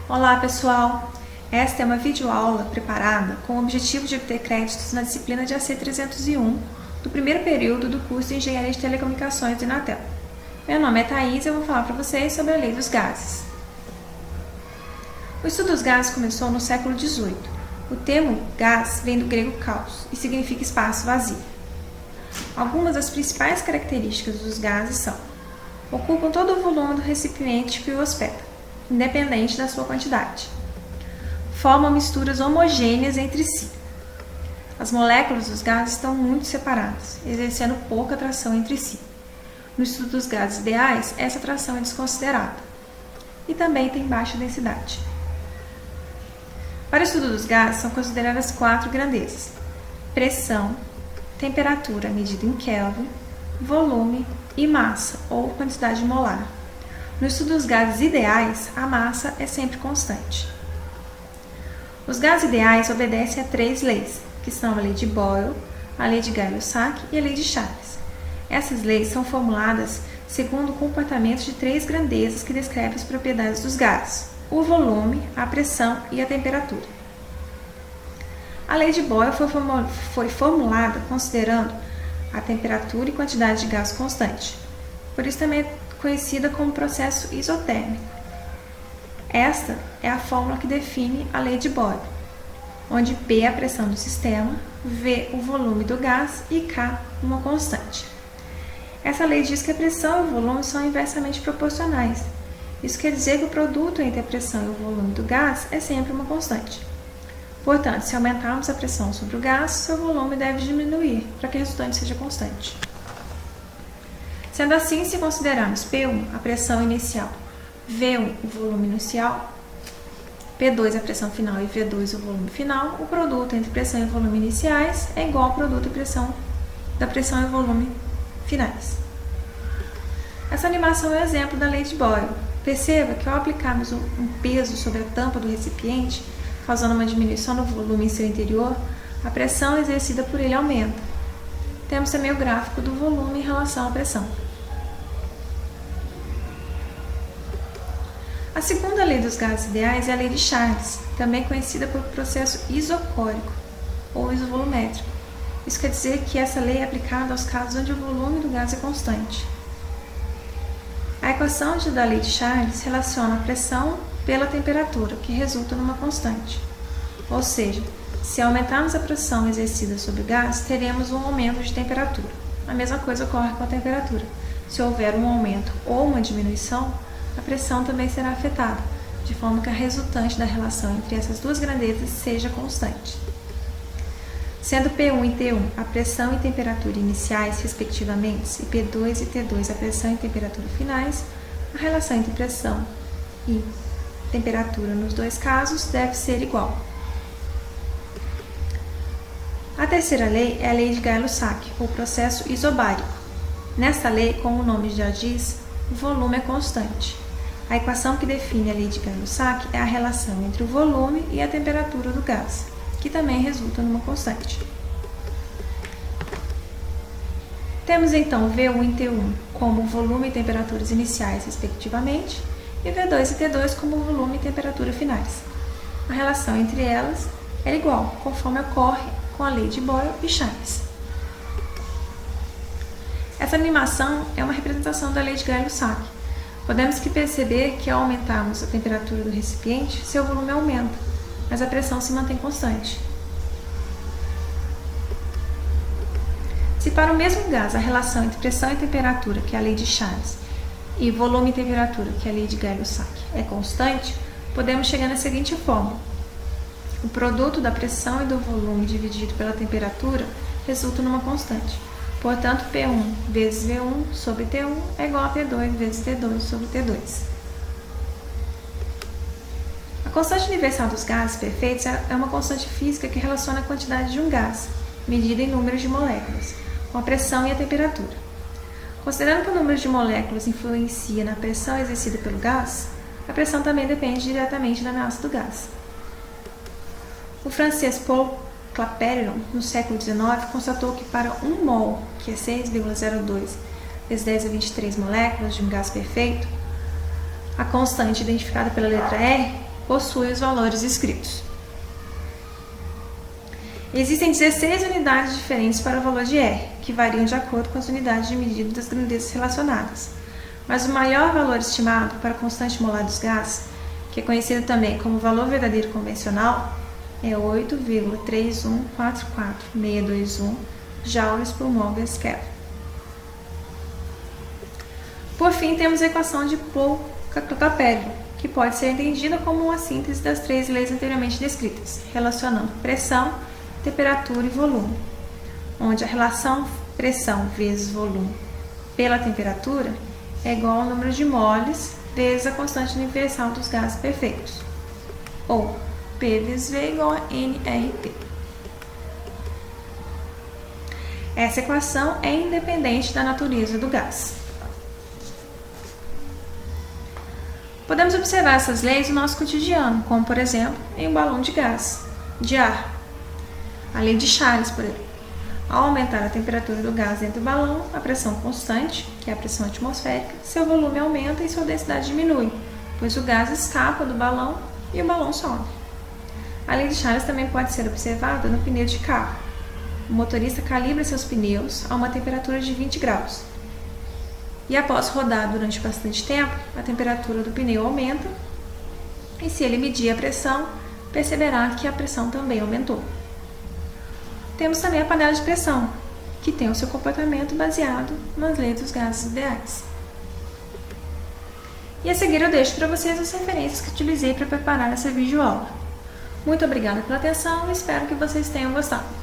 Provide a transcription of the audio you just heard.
Olá pessoal! Esta é uma videoaula preparada com o objetivo de obter créditos na disciplina de AC 301 do primeiro período do curso de Engenharia de Telecomunicações do Inatel. Meu nome é Thaís e eu vou falar para vocês sobre a Lei dos Gases. O estudo dos gases começou no século XVIII. O termo gás vem do grego caos e significa espaço vazio. Algumas das principais características dos gases são: ocupam todo o volume do recipiente que o hospeda, independente da sua quantidade. Formam misturas homogêneas entre si. As moléculas dos gases estão muito separadas, exercendo pouca atração entre si. No estudo dos gases ideais, essa atração é desconsiderada. E também tem baixa densidade. Para o estudo dos gases, são consideradas 4 grandezas: pressão, temperatura medida em Kelvin, volume e massa, ou quantidade molar. No estudo dos gases ideais, a massa é sempre constante. Os gases ideais obedecem a 3 leis, que são a lei de Boyle, a lei de Gay-Lussac e a lei de Charles. Essas leis são formuladas segundo o comportamento de 3 grandezas que descrevem as propriedades dos gases: o volume, a pressão e a temperatura. A lei de Boyle foi formulada considerando a temperatura e quantidade de gás constante. Por isso também é conhecida como processo isotérmico. Esta é a fórmula que define a lei de Boyle, onde P é a pressão do sistema, V o volume do gás e K uma constante. Essa lei diz que a pressão e o volume são inversamente proporcionais. Isso quer dizer que o produto entre a pressão e o volume do gás é sempre uma constante. Portanto, se aumentarmos a pressão sobre o gás, seu volume deve diminuir para que o resultante seja constante. Sendo assim, se considerarmos P1 a pressão inicial, V1 o volume inicial, P2 a pressão final e V2 o volume final, o produto entre pressão e volume iniciais é igual ao produto da pressão e volume finais. Essa animação é um exemplo da lei de Boyle. Perceba que ao aplicarmos um peso sobre a tampa do recipiente, causando uma diminuição no volume em seu interior, a pressão exercida por ele aumenta. Temos também o gráfico do volume em relação à pressão. A segunda lei dos gases ideais é a lei de Charles, também conhecida por processo isocórico ou isovolumétrico. Isso quer dizer que essa lei é aplicada aos casos onde o volume do gás é constante. A equação da lei de Charles relaciona a pressão pela temperatura, que resulta numa constante. Ou seja, se aumentarmos a pressão exercida sobre o gás, teremos um aumento de temperatura. A mesma coisa ocorre com a temperatura. Se houver um aumento ou uma diminuição, a pressão também será afetada, de forma que a resultante da relação entre essas duas grandezas seja constante. Sendo P1 e T1 a pressão e temperatura iniciais, respectivamente, e P2 e T2 a pressão e temperatura finais, a relação entre pressão e temperatura nos dois casos deve ser igual. A terceira lei é a lei de Gay-Lussac, ou processo isobárico. Nesta lei, como o nome já diz, o volume é constante. A equação que define a lei de Gay-Lussac é a relação entre o volume e a temperatura do gás, que também resulta numa constante. Temos então V1 e T1 como volume e temperaturas iniciais, respectivamente, e V2 e T2 como volume e temperatura finais. A relação entre elas é igual, conforme ocorre com a lei de Boyle e Charles. Essa animação é uma representação da lei de Gay-Lussac. Podemos perceber que ao aumentarmos a temperatura do recipiente, seu volume aumenta, mas a pressão se mantém constante. Se para o mesmo gás a relação entre pressão e temperatura, que é a lei de Charles, e volume e temperatura, que é a lei de Gay-Lussac, é constante, podemos chegar na seguinte fórmula: o produto da pressão e do volume dividido pela temperatura resulta numa constante. Portanto, P1 vezes V1 sobre T1 é igual a P2 vezes T2 sobre T2. A constante universal dos gases perfeitos é uma constante física que relaciona a quantidade de um gás, medida em números de moléculas, com a pressão e a temperatura. Considerando que o número de moléculas influencia na pressão exercida pelo gás, a pressão também depende diretamente da massa do gás. O francês Paul Clapeyron, no século XIX, constatou que para 1 mol, que é 6,02 vezes 10 a 23 moléculas de um gás perfeito, a constante identificada pela letra R possui os valores escritos. Existem 16 unidades diferentes para o valor de R, que variam de acordo com as unidades de medida das grandezas relacionadas. Mas o maior valor estimado para a constante molar dos gases, que é conhecido também como valor verdadeiro convencional, é 8,3144621 joules por mol vezes Kelvin. Por fim, temos a equação de Pohl-Capelli, que pode ser entendida como uma síntese das 3 leis anteriormente descritas, relacionando pressão, temperatura e volume, onde a relação pressão vezes volume pela temperatura é igual ao número de moles vezes a constante universal dos gases perfeitos, ou P vezes V igual a nRT. Essa equação é independente da natureza do gás. Podemos observar essas leis no nosso cotidiano, como por exemplo em um balão de gás, de ar. A lei de Charles, por exemplo. Ao aumentar a temperatura do gás dentro do balão, a pressão constante, que é a pressão atmosférica, seu volume aumenta e sua densidade diminui, pois o gás escapa do balão e o balão sobe. A lei de Charles também pode ser observada no pneu de carro. O motorista calibra seus pneus a uma temperatura de 20 graus. E após rodar durante bastante tempo, a temperatura do pneu aumenta e se ele medir a pressão, perceberá que a pressão também aumentou. Temos também a panela de pressão, que tem o seu comportamento baseado nas leis dos gases ideais. E a seguir eu deixo para vocês as referências que utilizei para preparar essa videoaula. Muito obrigada pela atenção e espero que vocês tenham gostado.